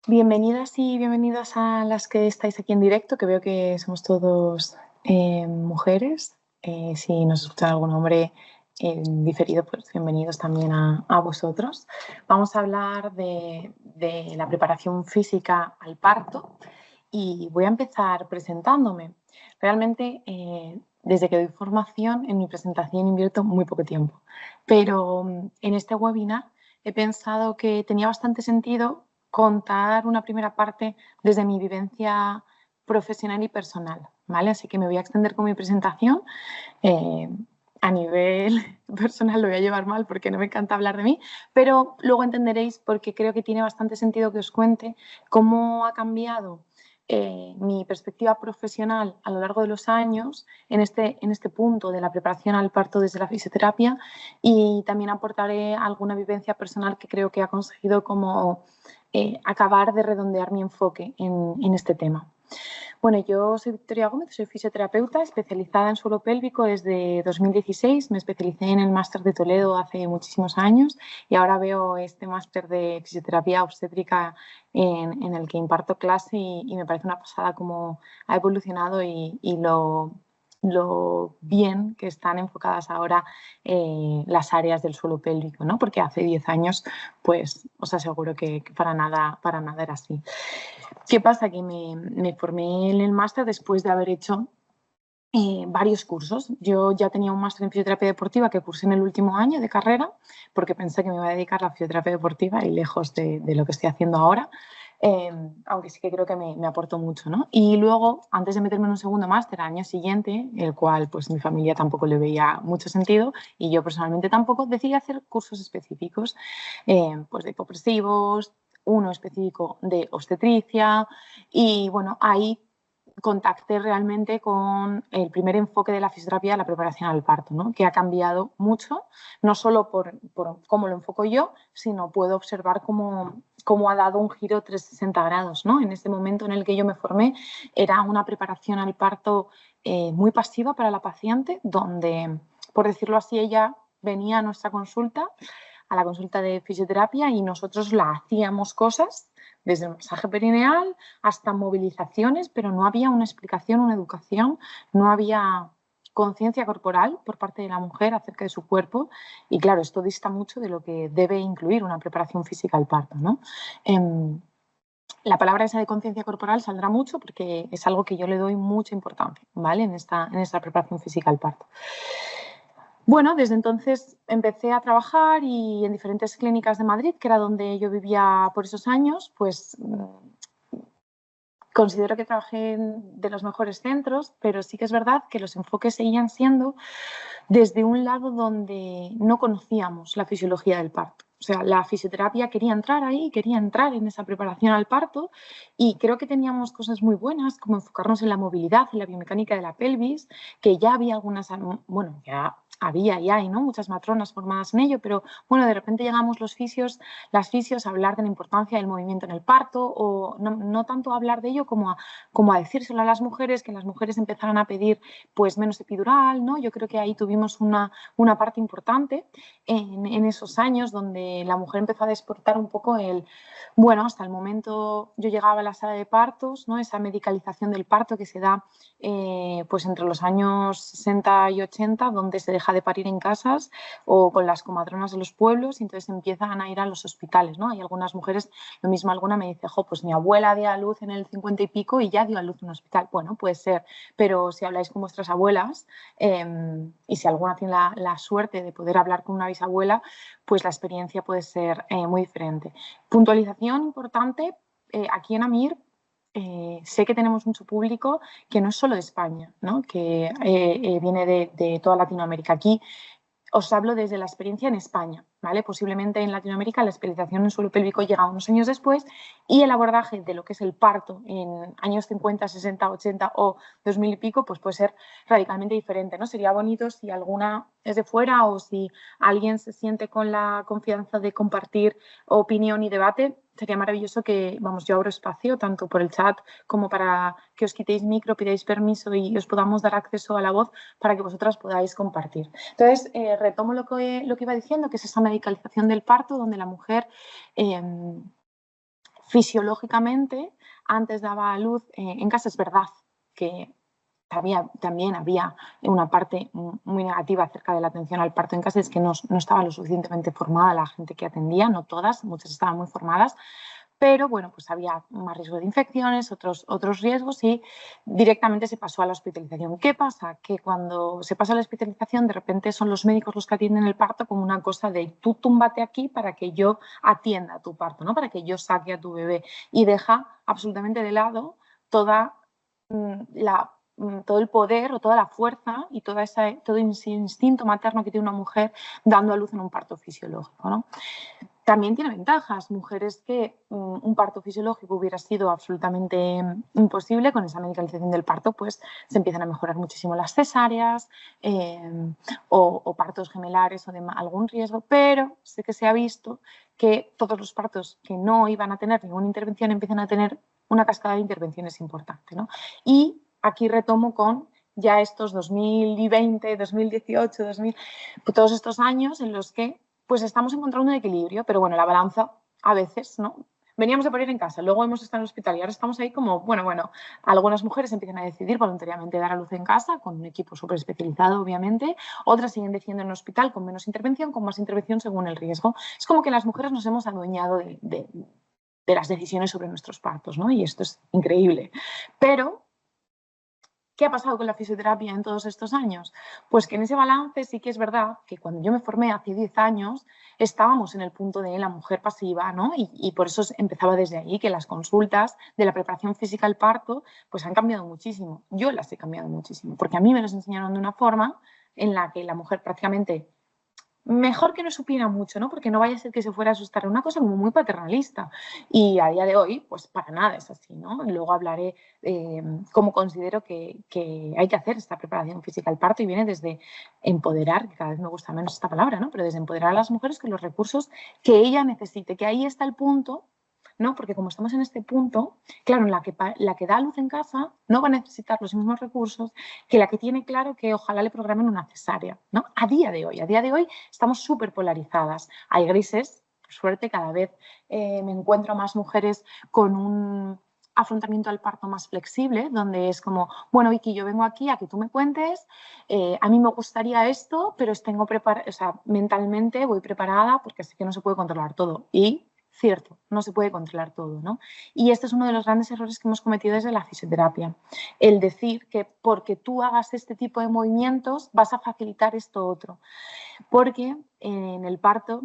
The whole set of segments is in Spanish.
Bienvenidas y bienvenidos a las que estáis aquí en directo, que veo que somos todos mujeres. Si nos escucha algún hombre diferido, pues bienvenidos también a vosotros. Vamos a hablar de la preparación física al parto y voy a empezar presentándome. Realmente, desde que doy formación, en mi presentación invierto muy poco tiempo, pero en este webinar he pensado que tenía bastante sentido contar una primera parte desde mi vivencia profesional y personal, ¿vale? Así que me voy a extender con mi presentación. A nivel personal lo voy a llevar mal porque no me encanta hablar de mí, pero luego entenderéis porque creo que tiene bastante sentido que os cuente cómo ha cambiado mi perspectiva profesional a lo largo de los años en este punto de la preparación al parto desde la fisioterapia, y también aportaré alguna vivencia personal que creo que ha conseguido como acabar de redondear mi enfoque en este tema. Bueno, yo soy Victoria Gómez, soy fisioterapeuta especializada en suelo pélvico desde 2016. Me especialicé en el máster de Toledo hace muchísimos años y ahora veo este máster de fisioterapia obstétrica en el que imparto clase y me parece una pasada cómo ha evolucionado y lo bien que están enfocadas ahora las áreas del suelo pélvico, ¿no? Porque hace 10 años, pues os aseguro que para nada era así. ¿Qué pasa? Que me formé en el máster después de haber hecho varios cursos. Yo ya tenía un máster en fisioterapia deportiva que cursé en el último año de carrera, porque pensé que me iba a dedicar a la fisioterapia deportiva y lejos de lo que estoy haciendo ahora. Aunque sí que creo que me aportó mucho, ¿no? Y luego, antes de meterme en un segundo máster al año siguiente, el cual pues mi familia tampoco le veía mucho sentido y yo personalmente tampoco, decidí hacer cursos específicos, pues de hipopresivos, uno específico de obstetricia, y bueno, ahí contacté realmente con el primer enfoque de la fisioterapia, la preparación al parto, ¿no? Que ha cambiado mucho, no solo por cómo lo enfoco yo, sino puedo observar cómo ha dado un giro 360 grados, ¿no? En este momento en el que yo me formé era una preparación al parto muy pasiva para la paciente, donde, por decirlo así, ella venía a la consulta de fisioterapia, y nosotros la hacíamos cosas desde el masaje perineal hasta movilizaciones, pero no había una explicación, una educación, no había conciencia corporal por parte de la mujer acerca de su cuerpo, y claro, esto dista mucho de lo que debe incluir una preparación física al parto, ¿no? La palabra esa de conciencia corporal saldrá mucho porque es algo que yo le doy mucha importancia, ¿vale? En esta preparación física al parto. Bueno, desde entonces empecé a trabajar y en diferentes clínicas de Madrid, que era donde yo vivía por esos años, pues considero que trabajé en de los mejores centros, pero sí que es verdad que los enfoques seguían siendo desde un lado donde no conocíamos la fisiología del parto. O sea, la fisioterapia quería entrar ahí, quería entrar en esa preparación al parto, y creo que teníamos cosas muy buenas, como enfocarnos en la movilidad, en la biomecánica de la pelvis, que ya había algunas, bueno, ya había y hay, ¿no? Muchas matronas formadas en ello, pero bueno, de repente llegamos las fisios a hablar de la importancia del movimiento en el parto, o no tanto a hablar de ello como a decírselo a las mujeres, que las mujeres empezaran a pedir pues menos epidural, ¿no? Yo creo que ahí tuvimos una parte importante en esos años donde la mujer empezó a despertar un poco bueno, hasta el momento yo llegaba a la sala de partos, ¿no? Esa medicalización del parto que se da pues entre los años 60 y 80, donde se deja de parir en casas o con las comadronas de los pueblos, y entonces empiezan a ir a los hospitales, ¿no? Hay algunas mujeres, lo mismo alguna me dice, jo, pues mi abuela dio a luz en el 50 y pico y ya dio a luz en un hospital. Bueno, puede ser, pero si habláis con vuestras abuelas, y si alguna tiene la suerte de poder hablar con una bisabuela, pues la experiencia puede ser muy diferente. Puntualización importante, aquí en AMIR sé que tenemos mucho público que no es solo de España, ¿no? Que viene de toda Latinoamérica. Aquí os hablo desde la experiencia en España, ¿vale? Posiblemente en Latinoamérica la especialización en suelo pélvico llega unos años después, y el abordaje de lo que es el parto en años 50, 60, 80 o 2000 y pico, pues puede ser radicalmente diferente, ¿no? Sería bonito si alguna es de fuera o si alguien se siente con la confianza de compartir opinión y debate. Sería maravilloso que, vamos, yo abro espacio tanto por el chat como para que os quitéis micro, pidáis permiso y os podamos dar acceso a la voz para que vosotras podáis compartir. Entonces, retomo lo que iba diciendo, que es esa medicalización del parto, donde la mujer fisiológicamente antes daba a luz en casa. Es verdad que también había una parte muy negativa acerca de la atención al parto en casa, es que no estaba lo suficientemente formada la gente que atendía, no todas, muchas estaban muy formadas, pero bueno, pues había más riesgo de infecciones, otros riesgos, y directamente se pasó a la hospitalización. ¿Qué pasa? Que cuando se pasa a la hospitalización, de repente son los médicos los que atienden el parto como una cosa de tú túmbate aquí para que yo atienda tu parto, ¿no? Para que yo saque a tu bebé, y deja absolutamente de lado toda todo el poder o toda la fuerza y todo ese instinto materno que tiene una mujer dando a luz en un parto fisiológico, ¿no? También tiene ventajas. Mujeres que un parto fisiológico hubiera sido absolutamente imposible, con esa medicalización del parto, pues se empiezan a mejorar muchísimo las cesáreas o partos gemelares o de algún riesgo, pero sí que se ha visto que todos los partos que no iban a tener ninguna intervención empiezan a tener una cascada de intervenciones importante, ¿no? Y aquí retomo con ya estos 2020, 2018, todos estos años en los que pues estamos encontrando un equilibrio, pero bueno, la balanza a veces, ¿no? Veníamos de parir en casa, luego hemos estado en el hospital y ahora estamos ahí como, bueno, algunas mujeres empiezan a decidir voluntariamente dar a luz en casa, con un equipo súper especializado, obviamente, otras siguen decidiendo en el hospital con menos intervención, con más intervención según el riesgo. Es como que las mujeres nos hemos adueñado de las decisiones sobre nuestros partos, ¿no? Y esto es increíble. Pero ¿qué ha pasado con la fisioterapia en todos estos años? Pues que en ese balance sí que es verdad que cuando yo me formé hace 10 años estábamos en el punto de la mujer pasiva, ¿no? Y por eso empezaba desde ahí, que las consultas de la preparación física al parto pues han cambiado muchísimo. Yo las he cambiado muchísimo, porque a mí me las enseñaron de una forma en la que la mujer prácticamente mejor que no supiera mucho, ¿no? Porque no vaya a ser que se fuera a asustar. Una cosa como muy paternalista. Y a día de hoy, pues para nada es así, ¿no? Luego hablaré cómo considero que hay que hacer esta preparación física al parto, y viene desde empoderar, que cada vez me gusta menos esta palabra, ¿no? Pero desde empoderar a las mujeres con los recursos que ella necesite, que ahí está el punto, ¿no? Porque como estamos en este punto, claro, la que da a luz en casa no va a necesitar los mismos recursos que la que tiene claro que ojalá le programen una cesárea, ¿no? A día de hoy estamos súper polarizadas. Hay grises, por suerte, cada vez me encuentro más mujeres con un afrontamiento al parto más flexible, donde es como, bueno, Vicky, yo vengo aquí a que tú me cuentes, a mí me gustaría esto, pero tengo o sea, mentalmente voy preparada porque sé que no se puede controlar todo. Y cierto, no se puede controlar todo, ¿no? Y este es uno de los grandes errores que hemos cometido desde la fisioterapia. El decir que porque tú hagas este tipo de movimientos vas a facilitar esto otro. Porque en el parto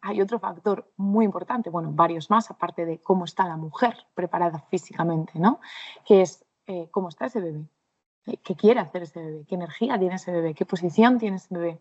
hay otro factor muy importante, bueno, varios más, aparte de cómo está la mujer preparada físicamente, ¿no? Que es cómo está ese bebé, qué quiere hacer ese bebé, qué energía tiene ese bebé, qué posición tiene ese bebé.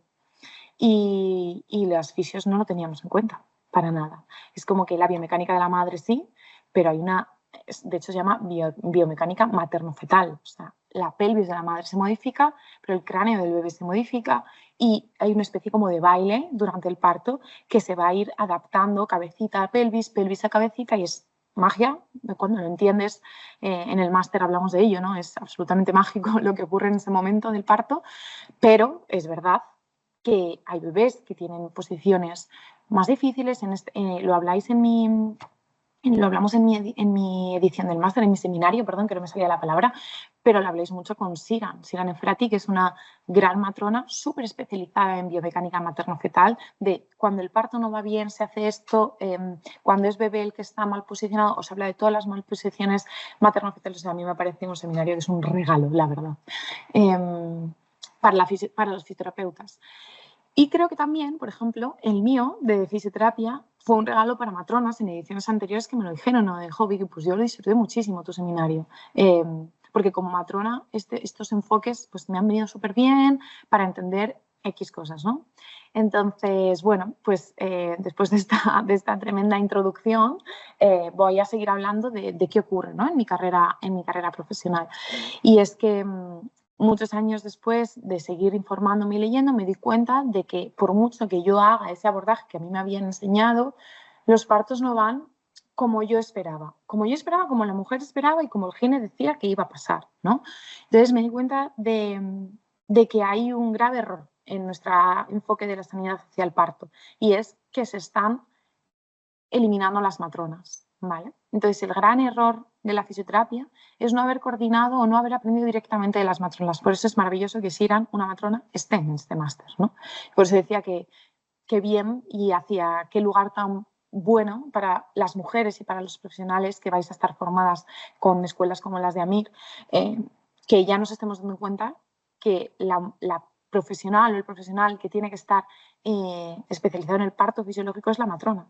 Y las fisios no lo teníamos en cuenta, para nada. Es como que la biomecánica de la madre sí, pero hay de hecho se llama biomecánica materno-fetal. O sea, la pelvis de la madre se modifica, pero el cráneo del bebé se modifica, y hay una especie como de baile durante el parto que se va a ir adaptando cabecita a pelvis, pelvis a cabecita, y es magia. Cuando lo entiendes, en el máster hablamos de ello, ¿no? Es absolutamente mágico lo que ocurre en ese momento del parto, pero es verdad que hay bebés que tienen posiciones más difíciles. Lo habláis lo hablamos en mi edición del máster, en mi seminario, perdón, que no me salía la palabra, pero lo habláis mucho con Sigan Efrati, que es una gran matrona súper especializada en biomecánica materno-fetal, de cuando el parto no va bien se hace esto, cuando es bebé el que está mal posicionado, os habla de todas las malposiciones materno-fetales. O sea, a mí me parece un seminario que es un regalo, la verdad, para los fisioterapeutas. Y creo que también, por ejemplo, el mío de fisioterapia fue un regalo para matronas en ediciones anteriores que me lo dijeron, ¿no? De Vicky, pues yo lo disfruté muchísimo tu seminario. Porque como matrona estos enfoques pues me han venido súper bien para entender X cosas, ¿no? Entonces, bueno, pues después de esta tremenda introducción voy a seguir hablando de qué ocurre, ¿no? en mi carrera profesional. Y es que muchos años después de seguir informándome y leyendo, me di cuenta de que por mucho que yo haga ese abordaje que a mí me habían enseñado, los partos no van como yo esperaba, como la mujer esperaba y como el gene decía que iba a pasar, ¿no? Entonces me di cuenta de que hay un grave error en nuestro enfoque de la sanidad hacia el parto, y es que se están eliminando las matronas. ¿vale? Entonces, el gran error de la fisioterapia es no haber coordinado o no haber aprendido directamente de las matronas. Por eso es maravilloso que Siran, una matrona, esté en este máster, ¿no? Por eso decía que bien y hacia qué lugar tan bueno para las mujeres y para los profesionales que vais a estar formadas con escuelas como las de AMIR, que ya nos estemos dando cuenta que la profesional o el profesional que tiene que estar especializado en el parto fisiológico es la matrona.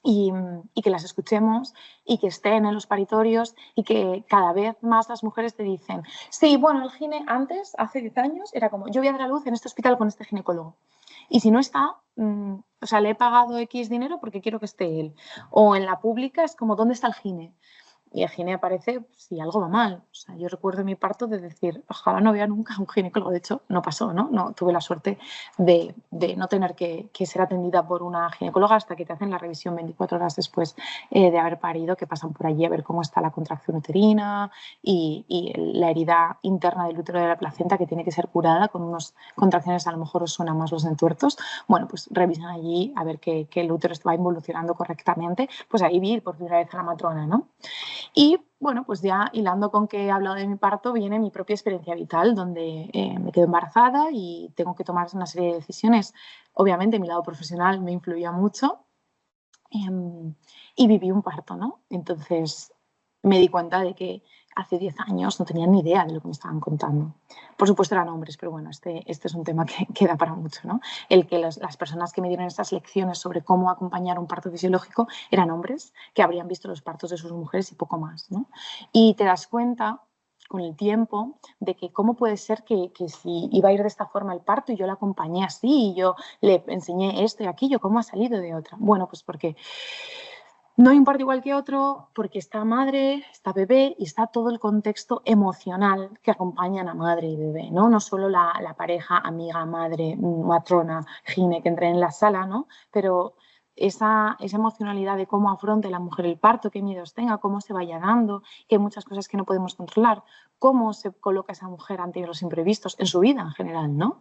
Y que las escuchemos y que estén en los paritorios y que cada vez más las mujeres te dicen, sí, bueno, el gine antes, hace 10 años, era como, yo voy a dar a luz en este hospital con este ginecólogo. Y si no está, o sea, le he pagado X dinero porque quiero que esté él. O en la pública es como, ¿dónde está el gine? Y el gine aparece si algo va mal. O sea, yo recuerdo mi parto de decir, ojalá no vea nunca un ginecólogo. De hecho, no pasó, ¿no? No tuve la suerte de no tener que ser atendida por una ginecóloga hasta que te hacen la revisión 24 horas después de haber parido, que pasan por allí a ver cómo está la contracción uterina y la herida interna del útero de la placenta que tiene que ser curada con unas contracciones, a lo mejor os suenan más los entuertos. Bueno, pues revisan allí a ver que el útero va involucionando correctamente. Pues ahí vi por primera vez a la matrona, ¿no? Y bueno, pues ya hilando con que he hablado de mi parto, viene mi propia experiencia vital, donde me quedo embarazada y tengo que tomar una serie de decisiones. Obviamente mi lado profesional me influía mucho y viví un parto, ¿no? Entonces me di cuenta de que hace 10 años no tenían ni idea de lo que me estaban contando. Por supuesto eran hombres, pero bueno, este es un tema que da para mucho, ¿no? El que las personas que me dieron estas lecciones sobre cómo acompañar un parto fisiológico eran hombres que habrían visto los partos de sus mujeres y poco más, ¿no? Y te das cuenta con el tiempo de que cómo puede ser que si iba a ir de esta forma el parto y yo la acompañé así y yo le enseñé esto y aquello, ¿cómo ha salido de otra? Bueno, pues porque no hay un parto igual que otro, porque está madre, está bebé y está todo el contexto emocional que acompaña a madre y bebé, ¿no? No solo la pareja, amiga, madre, matrona, gine que entre en la sala, ¿no? Pero esa emocionalidad de cómo afronte la mujer el parto, qué miedos tenga, cómo se vaya dando, que hay muchas cosas que no podemos controlar, cómo se coloca esa mujer ante los imprevistos en su vida en general, ¿no?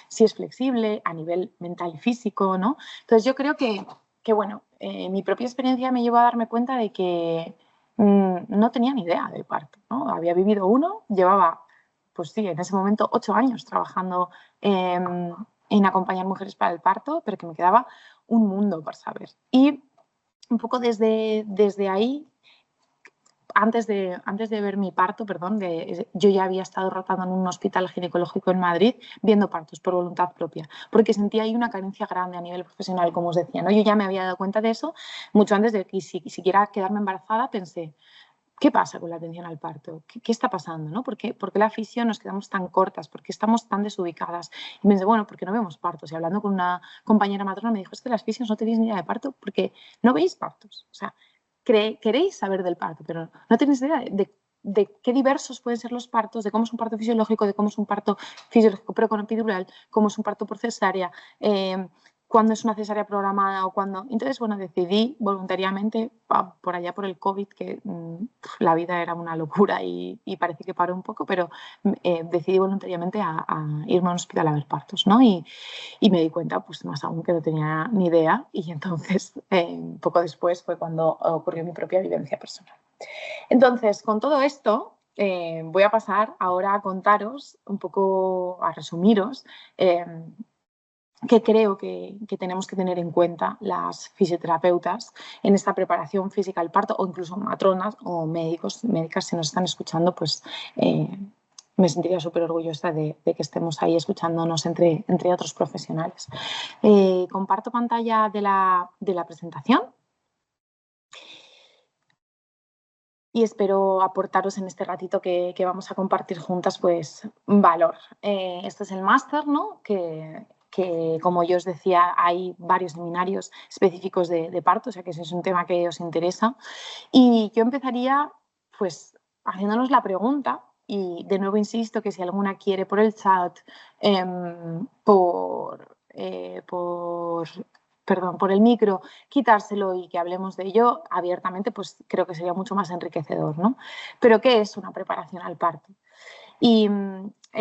Si es flexible a nivel mental y físico, ¿no? Entonces yo creo que bueno, mi propia experiencia me llevó a darme cuenta de que no tenía ni idea del parto, ¿no? Había vivido uno, llevaba, pues sí, en ese momento 8 años trabajando en acompañar mujeres para el parto, pero que me quedaba un mundo por saber. Y un poco desde ahí, antes de ver mi parto, perdón, yo ya había estado rotando en un hospital ginecológico en Madrid viendo partos por voluntad propia, porque sentía ahí una carencia grande a nivel profesional, como os decía, ¿no? Yo ya me había dado cuenta de eso mucho antes de que siquiera quedarme embarazada. Pensé, ¿qué pasa con la atención al parto? ¿Qué está pasando? ¿No? ¿Por qué la fisión nos quedamos tan cortas? ¿Por qué estamos tan desubicadas? Y me pensé, bueno, porque no vemos partos. Y hablando con una compañera matrona me dijo, es que las fisios no tenéis ni idea de parto porque no veis partos. O sea, queréis saber del parto, pero no tenéis idea de qué diversos pueden ser los partos, de cómo es un parto fisiológico, de cómo es un parto fisiológico pero con epidural, cómo es un parto por cesárea, cuándo es una cesárea programada o cuándo. Entonces, bueno, decidí voluntariamente, por allá por el COVID, que la vida era una locura y parece que paró un poco, pero decidí voluntariamente a irme a un hospital a ver partos, ¿no? Y me di cuenta, pues más aún, que no tenía ni idea, y entonces poco después fue cuando ocurrió mi propia vivencia personal. Entonces, con todo esto, voy a pasar ahora a contaros un poco, a resumiros qué creo que tenemos que tener en cuenta las fisioterapeutas en esta preparación física al parto, o incluso matronas o médicos, médicas, si nos están escuchando, pues me sentiría súper orgullosa de que estemos ahí escuchándonos entre otros profesionales. Comparto pantalla de la presentación y espero aportaros en este ratito que vamos a compartir juntas, pues, valor. Este es el máster, ¿no? Que, como yo os decía, hay varios seminarios específicos de parto, o sea que ese es un tema que os interesa. Y yo empezaría, pues, haciéndonos la pregunta, y de nuevo insisto que si alguna quiere por el chat, por el micro, quitárselo y que hablemos de ello abiertamente, pues creo que sería mucho más enriquecedor, ¿no? Pero ¿qué es una preparación al parto? Y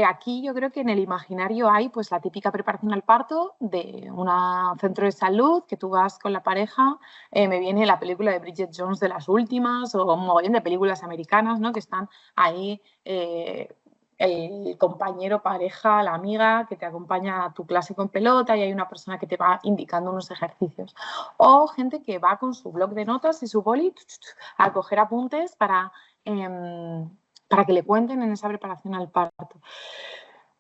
aquí yo creo que en el imaginario hay pues la típica preparación al parto de un centro de salud que tú vas con la pareja. Me viene la película de Bridget Jones de las últimas o un montón de películas americanas, ¿no? Que están ahí el compañero, pareja, la amiga que te acompaña a tu clase con pelota y hay una persona que te va indicando unos ejercicios. O gente que va con su bloc de notas y su boli a coger apuntes para que le cuenten en esa preparación al parto.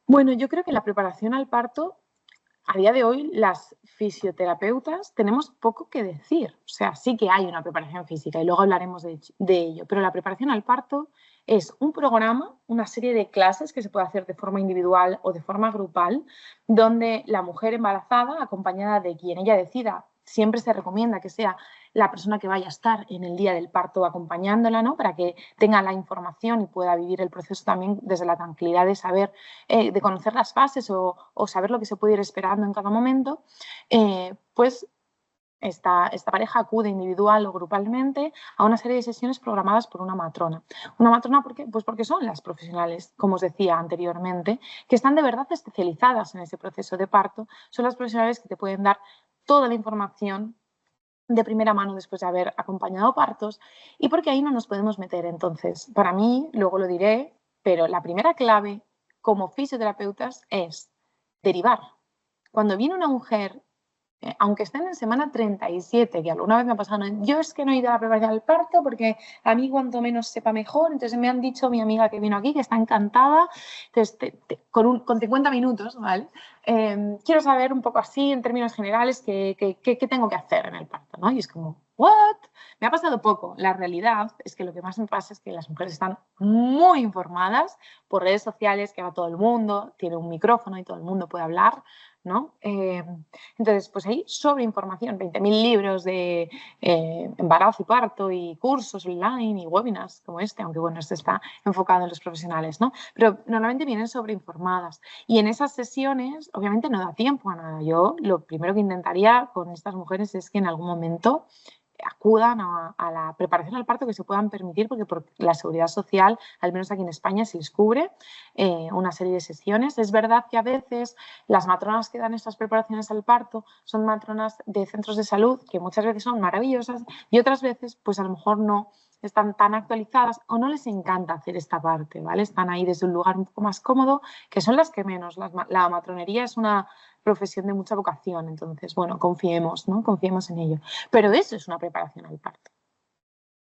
Bueno, yo creo que la preparación al parto, a día de hoy, las fisioterapeutas tenemos poco que decir. O sea, sí que hay una preparación física y luego hablaremos de ello, pero la preparación al parto es un programa, una serie de clases que se puede hacer de forma individual o de forma grupal, donde la mujer embarazada, acompañada de quien ella decida, siempre se recomienda que sea la persona que vaya a estar en el día del parto acompañándola, ¿no? Para que tenga la información y pueda vivir el proceso también desde la tranquilidad de saber, de conocer las fases o saber lo que se puede ir esperando en cada momento, pues esta pareja acude individual o grupalmente a una serie de sesiones programadas por una matrona. Una matrona, ¿por qué? Pues porque son las profesionales, como os decía anteriormente, que están de verdad especializadas en ese proceso de parto. Son las profesionales que te pueden dar toda la información de primera mano después de haber acompañado partos y porque ahí no nos podemos meter. Entonces, para mí, luego lo diré, pero la primera clave como fisioterapeutas es derivar. Cuando viene una mujer, aunque estén en semana 37, que alguna vez me ha pasado, yo es que no he ido a la preparación del parto porque a mí cuanto menos sepa mejor, entonces me han dicho mi amiga que vino aquí que está encantada, entonces con 50 minutos, ¿vale? Quiero saber un poco así, en términos generales, qué tengo que hacer en el parto, ¿no? Y es como, ¿what? Me ha pasado poco. La realidad es que lo que más me pasa es que las mujeres están muy informadas por redes sociales, que ahora todo el mundo tiene un micrófono y todo el mundo puede hablar, ¿no? Entonces, pues hay sobreinformación, 20.000 libros de embarazo y parto y cursos online y webinars como este, aunque bueno, este está enfocado en los profesionales, ¿no? Pero normalmente vienen sobreinformadas y en esas sesiones obviamente no da tiempo a nada. Yo lo primero que intentaría con estas mujeres es que en algún momento acudan a la preparación al parto que se puedan permitir, porque por la seguridad social, al menos aquí en España, se les cubre una serie de sesiones. Es verdad que a veces las matronas que dan estas preparaciones al parto son matronas de centros de salud, que muchas veces son maravillosas, y otras veces, pues a lo mejor no están tan actualizadas o no les encanta hacer esta parte, ¿vale? Están ahí desde un lugar un poco más cómodo, que son las que menos. La matronería es una profesión de mucha vocación, entonces, bueno, confiemos, ¿no? Confiemos en ello. Pero eso es una preparación al parto.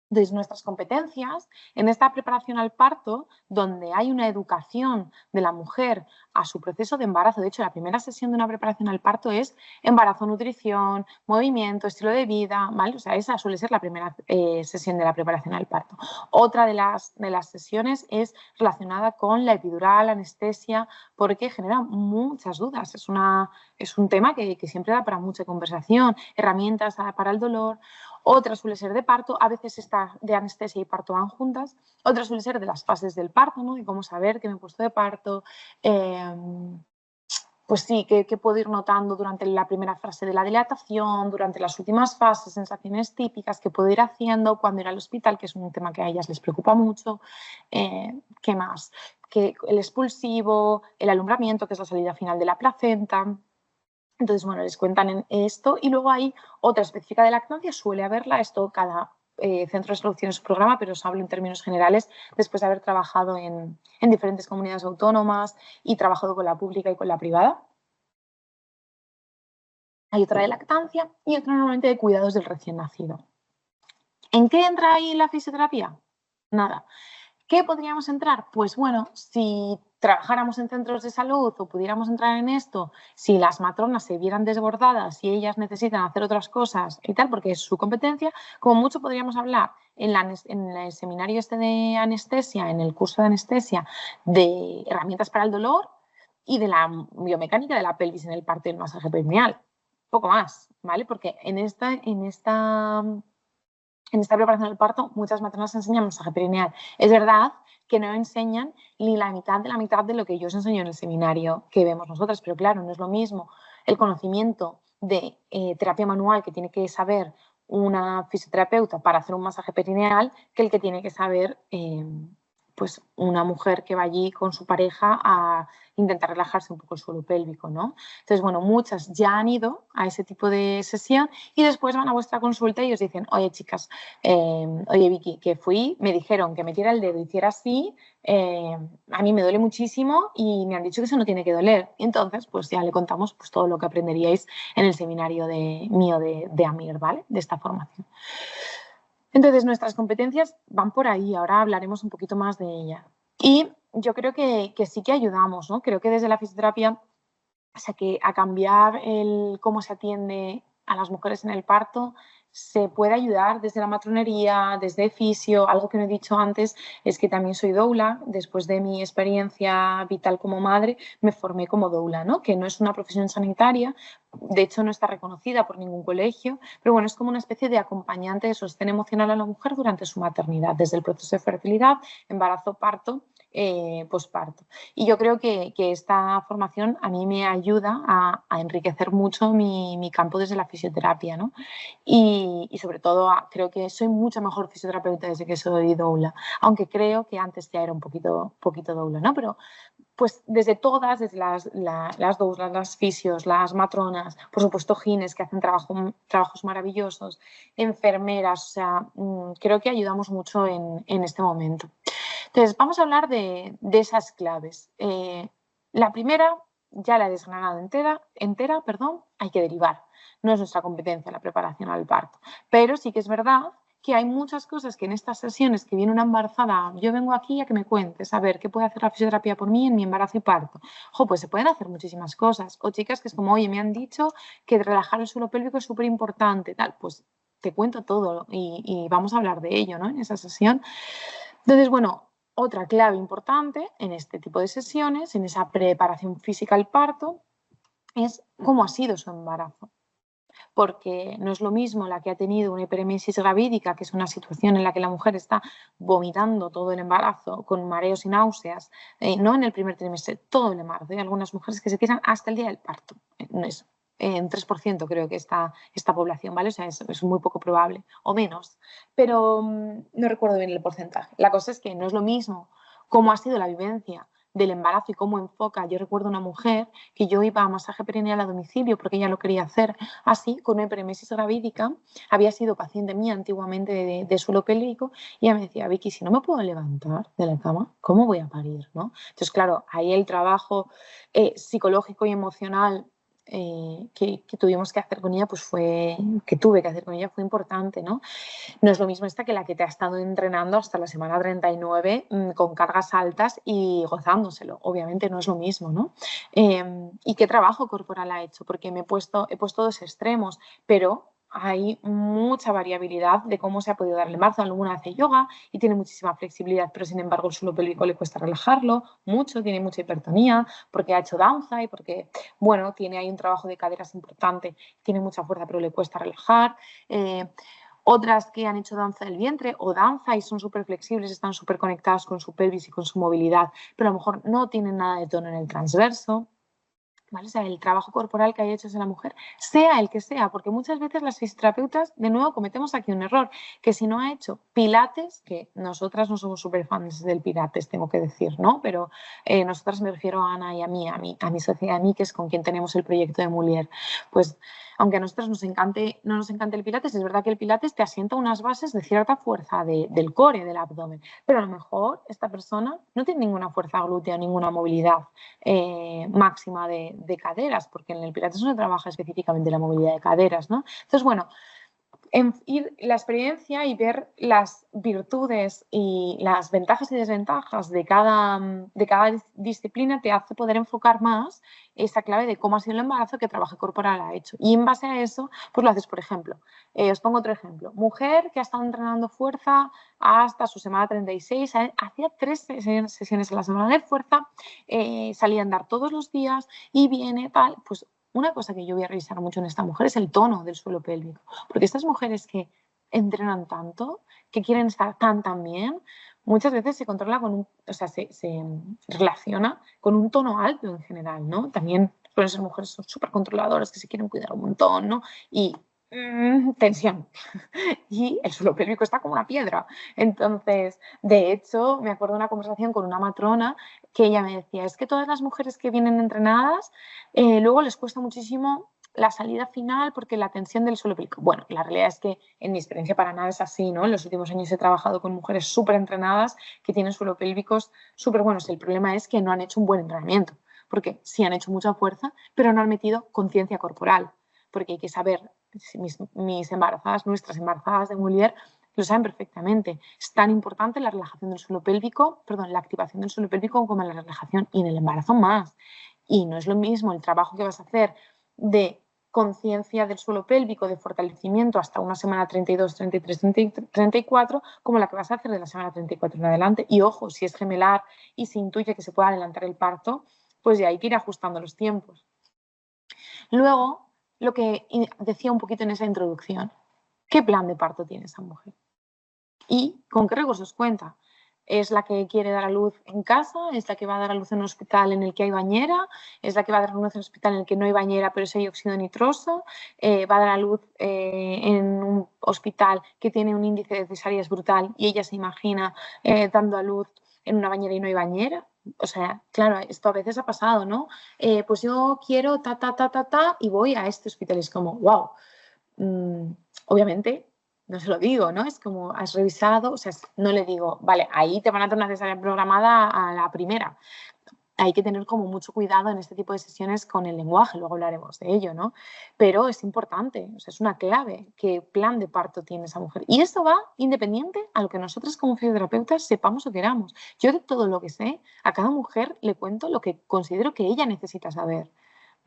Desde nuestras competencias, en esta preparación al parto, donde hay una educación de la mujer a su proceso de embarazo. De hecho, la primera sesión de una preparación al parto es embarazo, nutrición, movimiento, estilo de vida, ¿vale? O sea, esa suele ser la primera sesión de la preparación al parto. Otra de las sesiones es relacionada con la epidural, anestesia, porque genera muchas dudas. Es un tema que siempre da para mucha conversación, herramientas para el dolor. Otra suele ser de parto, a veces está de anestesia y parto van juntas. Otra suele ser de las fases del parto, ¿no? De cómo saber que me he puesto de parto. Pues sí, que puedo ir notando durante la primera fase de la dilatación, durante las últimas fases, sensaciones típicas que puedo ir haciendo cuando ir al hospital, que es un tema que a ellas les preocupa mucho. ¿Qué más? Que el expulsivo, el alumbramiento, que es la salida final de la placenta. Entonces, bueno, les cuentan en esto y luego hay otra específica de lactancia, suele haberla, esto cada centro de salud tiene su programa, pero os hablo en términos generales después de haber trabajado en diferentes comunidades autónomas y trabajado con la pública y con la privada. Hay otra de lactancia y otra normalmente de cuidados del recién nacido. ¿En qué entra ahí la fisioterapia? Nada. ¿Qué podríamos entrar? Pues bueno, si trabajáramos en centros de salud o pudiéramos entrar en esto, si las matronas se vieran desbordadas y ellas necesitan hacer otras cosas y tal, porque es su competencia, como mucho podríamos hablar en el seminario este de anestesia, en el curso de anestesia, de herramientas para el dolor y de la biomecánica de la pelvis en el parto y el masaje perineal. Poco más, ¿vale? Porque en esta preparación del parto, muchas matronas enseñan masaje perineal. Es verdad que no enseñan ni la mitad de lo que yo os enseño en el seminario que vemos nosotras, pero claro, no es lo mismo el conocimiento de terapia manual que tiene que saber una fisioterapeuta para hacer un masaje perineal que el que tiene que saber pues una mujer que va allí con su pareja a intentar relajarse un poco el suelo pélvico, ¿no? Entonces, bueno, muchas ya han ido a ese tipo de sesión y después van a vuestra consulta y os dicen, oye, chicas, oye, Vicky, que fui, me dijeron que metiera el dedo, hiciera así, a mí me duele muchísimo y me han dicho que eso no tiene que doler. Y entonces, pues ya le contamos pues, todo lo que aprenderíais en el seminario mío de AMIR, ¿vale? De esta formación. Entonces, nuestras competencias van por ahí, ahora hablaremos un poquito más de ellas. Y yo creo que sí que ayudamos, ¿no? Creo que desde la fisioterapia, o sea, que a cambiar cómo se atiende a las mujeres en el parto, se puede ayudar desde la matronería, desde fisio. Algo que no he dicho antes es que también soy doula. Después de mi experiencia vital como madre, me formé como doula, ¿no? Que no es una profesión sanitaria, de hecho no está reconocida por ningún colegio, pero bueno, es como una especie de acompañante de sostén emocional a la mujer durante su maternidad, desde el proceso de fertilidad, embarazo, parto, posparto. Y yo creo que esta formación a mí me ayuda a enriquecer mucho mi campo desde la fisioterapia, ¿no? Y sobre todo creo que soy mucho mejor fisioterapeuta desde que soy doula, aunque creo que antes ya era un poquito doula, ¿no? Pero pues desde todas, desde las doulas, las fisios, las matronas, por supuesto gines que hacen trabajos maravillosos, enfermeras, o sea, creo que ayudamos mucho en este momento. Entonces, vamos a hablar de esas claves. La primera, ya la he desgranado entera, hay que derivar. No es nuestra competencia la preparación al parto, pero sí que es verdad que hay muchas cosas que en estas sesiones que viene una embarazada, yo vengo aquí a que me cuentes, a ver, ¿qué puede hacer la fisioterapia por mí en mi embarazo y parto? Pues se pueden hacer muchísimas cosas. O chicas que es como, oye, me han dicho que relajar el suelo pélvico es súper importante, tal, pues te cuento todo y vamos a hablar de ello, ¿no? En esa sesión. Entonces, bueno, otra clave importante en este tipo de sesiones, en esa preparación física al parto, es cómo ha sido su embarazo. Porque no es lo mismo la que ha tenido una hiperemesis gravídica, que es una situación en la que la mujer está vomitando todo el embarazo, con mareos y náuseas, no en el primer trimestre, todo el embarazo. Hay algunas mujeres que se tiran hasta el día del parto. Es en 3% creo que esta población, ¿vale? O sea, es muy poco probable, o menos. Pero no recuerdo bien el porcentaje. La cosa es que no es lo mismo cómo ha sido la vivencia del embarazo y cómo enfoca. Yo recuerdo una mujer que yo iba a masaje perineal a domicilio porque ella lo quería hacer así, con una hiperemesis gravídica, había sido paciente mía antiguamente de suelo pélvico y ella me decía, Vicky, si no me puedo levantar de la cama, ¿cómo voy a parir? ¿No? Entonces, claro, ahí el trabajo psicológico y emocional que tuvimos que hacer con ella, pues tuve que hacer con ella fue importante, ¿no? No es lo mismo esta que la que te ha estado entrenando hasta la semana 39 con cargas altas y gozándoselo. Obviamente no es lo mismo, ¿no? ¿Y qué trabajo corporal ha hecho? Porque he puesto dos extremos, pero hay mucha variabilidad de cómo se ha podido dar el embarazo. Alguna hace yoga y tiene muchísima flexibilidad, pero sin embargo el suelo pélvico le cuesta relajarlo mucho, tiene mucha hipertonía, porque ha hecho danza y porque, bueno, tiene ahí un trabajo de caderas importante, tiene mucha fuerza, pero le cuesta relajar. Otras que han hecho danza del vientre o danza y son súper flexibles, están súper conectadas con su pelvis y con su movilidad, pero a lo mejor no tienen nada de tono en el transverso. ¿Vale? O sea, el trabajo corporal que haya hecho esa mujer, sea el que sea, porque muchas veces las fisioterapeutas, de nuevo, cometemos aquí un error, que si no ha hecho pilates, que nosotras no somos súper fans del pilates, tengo que decir, ¿no? Pero nosotras me refiero a Ana y a mí, a mi socia, a mí, que es con quien tenemos el proyecto de Mulier, pues aunque a nosotros no nos encante el pilates, es verdad que el pilates te asienta unas bases de cierta fuerza del core, del abdomen, pero a lo mejor esta persona no tiene ninguna fuerza glútea, ninguna movilidad máxima de caderas, porque en el pilates no se trabaja específicamente la movilidad de caderas, ¿no? Entonces, bueno, ir la experiencia y ver las virtudes y las ventajas y desventajas de cada disciplina te hace poder enfocar más esa clave de cómo ha sido el embarazo, qué trabajo corporal ha hecho. Y en base a eso, pues lo haces, por ejemplo. Os pongo otro ejemplo. Mujer que ha estado entrenando fuerza hasta su semana 36, hacía 3 sesiones a la semana de fuerza, salía a andar todos los días y viene tal, pues una cosa que yo voy a revisar mucho en esta mujer es el tono del suelo pélvico, porque estas mujeres que entrenan tanto, que quieren estar tan bien, muchas veces se controla se relaciona con un tono alto en general, ¿no? También suelen ser mujeres súper controladoras que se quieren cuidar un montón, ¿no? Y tensión. Y el suelo pélvico está como una piedra. Entonces, de hecho, me acuerdo de una conversación con una matrona que ella me decía, es que todas las mujeres que vienen entrenadas, luego les cuesta muchísimo la salida final porque la tensión del suelo pélvico. Bueno, la realidad es que en mi experiencia para nada es así, ¿no? En los últimos años he trabajado con mujeres súper entrenadas que tienen suelo pélvicos súper buenos. El problema es que no han hecho un buen entrenamiento, porque sí han hecho mucha fuerza, pero no han metido conciencia corporal, porque hay que saber, mis embarazadas, nuestras embarazadas de Molière, lo saben perfectamente. Es tan importante la relajación del suelo pélvico, perdón, la activación del suelo pélvico como la relajación, y en el embarazo más. Y no es lo mismo el trabajo que vas a hacer de conciencia del suelo pélvico, de fortalecimiento hasta una semana 32, 33, 34, como la que vas a hacer de la semana 34 en adelante. Y ojo, si es gemelar y se intuye que se puede adelantar el parto, pues ya hay que ir ajustando los tiempos. Luego, lo que decía un poquito en esa introducción, ¿qué plan de parto tiene esa mujer? ¿Y con qué recursos cuenta? ¿Es la que quiere dar a luz en casa? ¿Es la que va a dar a luz en un hospital en el que hay bañera? ¿Es la que va a dar a luz en un hospital en el que no hay bañera pero sí hay óxido nitroso? ¿Va a dar a luz en un hospital que tiene un índice de cesáreas brutal y ella se imagina dando a luz en una bañera y no hay bañera? O sea, claro, esto a veces ha pasado, ¿no? Pues yo quiero y voy a este hospital. Y es como, wow. Obviamente no se lo digo, ¿no? Es como, has revisado, o sea, no le digo, vale, ahí te van a hacer una cesárea programada a la primera. Hay que tener como mucho cuidado en este tipo de sesiones con el lenguaje, luego hablaremos de ello, ¿no? Pero es importante, o sea, es una clave qué plan de parto tiene esa mujer. Y esto va independiente a lo que nosotros como fisioterapeutas sepamos o queramos. Yo de todo lo que sé, a cada mujer le cuento lo que considero que ella necesita saber.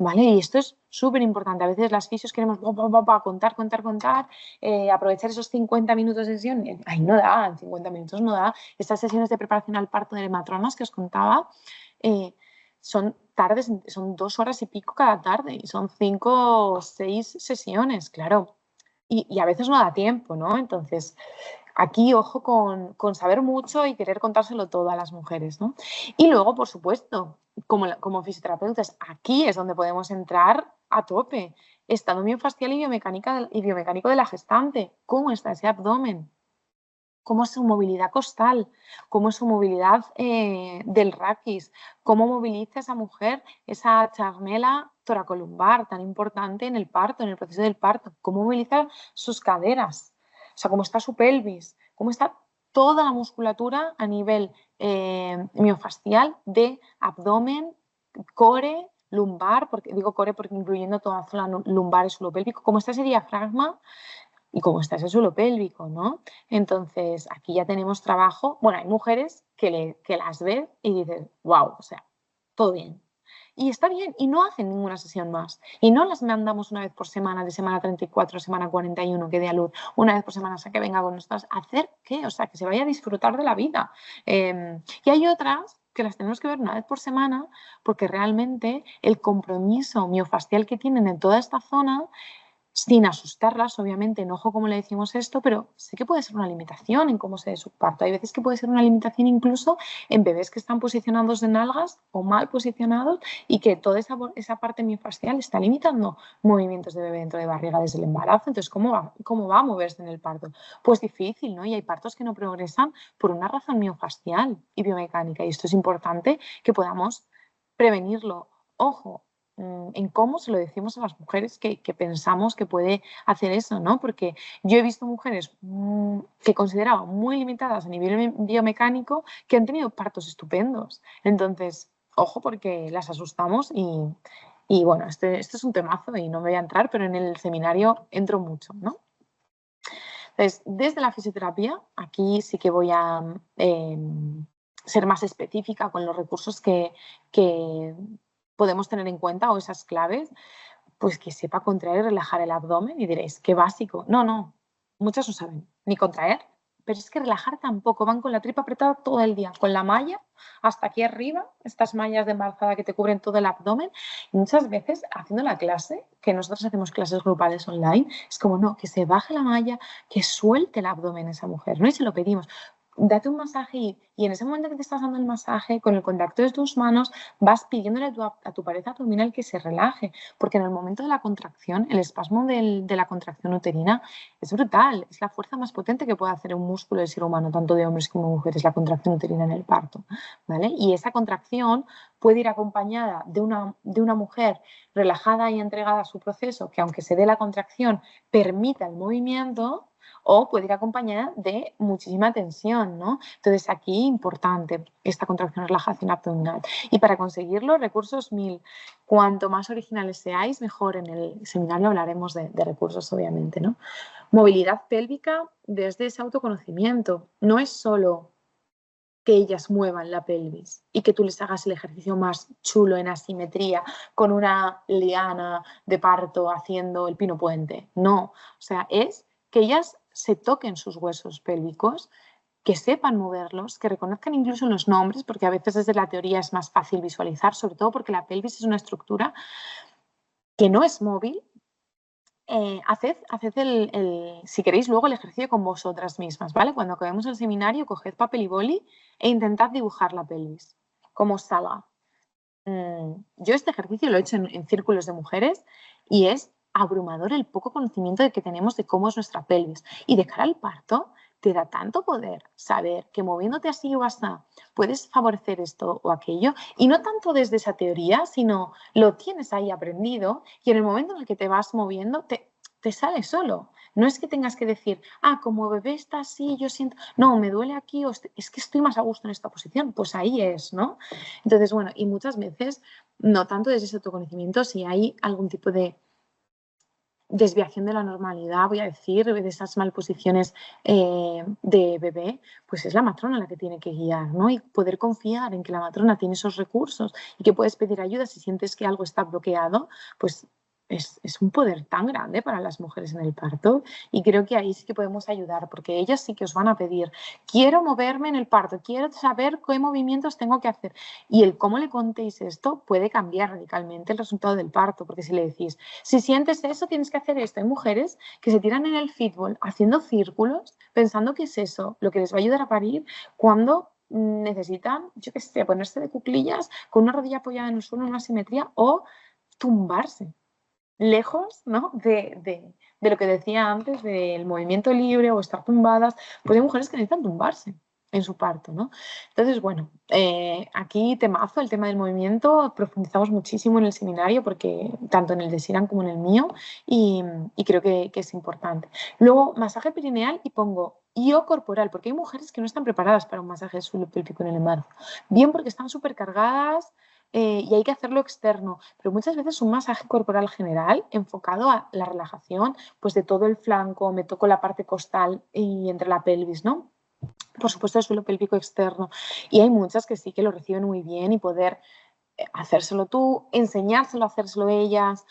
¿Vale? Y esto es súper importante. A veces las fisios queremos contar, aprovechar esos 50 minutos de sesión. Ay, no da, en 50 minutos no da. Estas sesiones de preparación al parto de matronas que os contaba son tardes, son 2 horas y pico cada tarde y son 5 o 6 sesiones, claro. Y a veces no da tiempo, ¿no? Entonces, aquí ojo con saber mucho y querer contárselo todo a las mujeres, ¿no? Y luego, por supuesto, como fisioterapeutas, aquí es donde podemos entrar a tope. Estado miofascial y biomecánico de la gestante. ¿Cómo está ese abdomen? ¿Cómo es su movilidad costal? ¿Cómo es su movilidad del raquis? ¿Cómo moviliza esa mujer esa charnela toracolumbar tan importante en el parto, en el proceso del parto? ¿Cómo moviliza sus caderas? O sea, ¿cómo está su pelvis? ¿Cómo está toda la musculatura a nivel miofascial de abdomen, core, lumbar? Porque digo core porque incluyendo toda la zona lumbar y suelo pélvico. ¿Cómo está ese diafragma? Y cómo está ese suelo pélvico, ¿no? Entonces, aquí ya tenemos trabajo. Bueno, hay mujeres que las ven y dicen, wow, o sea, todo bien. Y está bien, y no hacen ninguna sesión más. Y no las mandamos una vez por semana, de semana 34, semana 41, que dé a luz, una vez por semana, o sea, que venga con nosotras. ¿Hacer qué? O sea, que se vaya a disfrutar de la vida. Y hay otras que las tenemos que ver una vez por semana porque realmente el compromiso miofascial que tienen en toda esta zona sin asustarlas, obviamente, enojo como le decimos esto, pero sí que puede ser una limitación en cómo se dé su parto. Hay veces que puede ser una limitación incluso en bebés que están posicionados en nalgas o mal posicionados y que toda esa parte miofascial está limitando movimientos de bebé dentro de barriga desde el embarazo. Entonces, ¿cómo va a moverse en el parto? Pues difícil, ¿no? Y hay partos que no progresan por una razón miofascial y biomecánica. Y esto es importante que podamos prevenirlo. Ojo, en cómo se lo decimos a las mujeres que pensamos que puede hacer eso, ¿no? Porque yo he visto mujeres que consideraba muy limitadas a nivel biomecánico que han tenido partos estupendos. Entonces, ojo porque las asustamos y bueno, este es un temazo y no me voy a entrar, pero en el seminario entro mucho, ¿no? Entonces, desde la fisioterapia, aquí sí que voy a ser más específica con los recursos que podemos tener en cuenta o esas claves, pues que sepa contraer y relajar el abdomen y diréis, qué básico. No, no, muchas no saben ni contraer, pero es que relajar tampoco, van con la tripa apretada todo el día, con la malla hasta aquí arriba, estas mallas de embarazada que te cubren todo el abdomen, y muchas veces haciendo la clase, que nosotros hacemos clases grupales online, es como, no, que se baje la malla, que suelte el abdomen esa mujer, ¿no? Y se lo pedimos. Date un masaje y Y en ese momento que te estás dando el masaje, con el contacto de tus manos, vas pidiéndole a tu pared abdominal que se relaje, porque en el momento de la contracción, el espasmo de la contracción uterina es brutal, es la fuerza más potente que puede hacer un músculo del ser humano, tanto de hombres como de mujeres, la contracción uterina en el parto, ¿vale? Y esa contracción puede ir acompañada de una mujer relajada y entregada a su proceso, que aunque se dé la contracción, permita el movimiento, o puede ir acompañada de muchísima tensión, ¿no? Entonces aquí importante esta contracción, relajación abdominal. Y para conseguirlo, recursos 1000. Cuanto más originales seáis, mejor. En el seminario hablaremos de recursos, obviamente, ¿no? Movilidad pélvica desde ese autoconocimiento. No es solo que ellas muevan la pelvis y que tú les hagas el ejercicio más chulo en asimetría con una liana de parto haciendo el pino puente. No, o sea, es que ellas se toquen sus huesos pélvicos, que sepan moverlos, que reconozcan incluso los nombres, porque a veces desde la teoría es más fácil visualizar, sobre todo porque la pelvis es una estructura que no es móvil. Haced si queréis luego el ejercicio con vosotras mismas, ¿vale? Cuando acabemos el seminario, coged papel y boli e intentad dibujar la pelvis, como os salga. Yo este ejercicio lo he hecho en círculos de mujeres y es abrumador el poco conocimiento que tenemos de cómo es nuestra pelvis. Y de cara al parto, te da tanto poder saber que moviéndote así o así puedes favorecer esto o aquello, y no tanto desde esa teoría, sino lo tienes ahí aprendido y en el momento en el que te vas moviendo te sale solo. No es que tengas que decir, como bebé está así, yo siento, no, me duele aquí, o es que estoy más a gusto en esta posición, pues ahí es, ¿no? Entonces, bueno, y muchas veces, no tanto desde ese autoconocimiento, si hay algún tipo de desviación de la normalidad, voy a decir, de esas malposiciones de bebé, pues es la matrona la que tiene que guiar, ¿no? Y poder confiar en que la matrona tiene esos recursos y que puedes pedir ayuda si sientes que algo está bloqueado, pues es un poder tan grande para las mujeres en el parto, y creo que ahí sí que podemos ayudar, porque ellas sí que os van a pedir, quiero moverme en el parto, quiero saber qué movimientos tengo que hacer, y el cómo le contéis esto puede cambiar radicalmente el resultado del parto, porque si le decís, si sientes eso, tienes que hacer esto. Hay mujeres que se tiran en el fútbol haciendo círculos, pensando que es eso lo que les va a ayudar a parir, cuando necesitan, yo qué sé, ponerse de cuclillas con una rodilla apoyada en el suelo en una simetría, o tumbarse, lejos, ¿no? de lo que decía antes del movimiento libre o estar tumbadas. Pues hay mujeres que necesitan tumbarse en su parto, ¿no? Entonces, bueno, aquí temazo el tema del movimiento, profundizamos muchísimo en el seminario, porque tanto en el de Siran como en el mío, y creo que es importante. Luego, masaje perineal, y pongo IO corporal, porque hay mujeres que no están preparadas para un masaje de suelo pélvico en el embarazo, bien porque están súper cargadas, y hay que hacerlo externo, pero muchas veces un masaje corporal general enfocado a la relajación, pues de todo el flanco, me toco la parte costal y entre la pelvis, ¿no? Por supuesto el suelo pélvico externo, y hay muchas que sí que lo reciben muy bien, y poder hacérselo tú, enseñárselo a hacérselo ellas,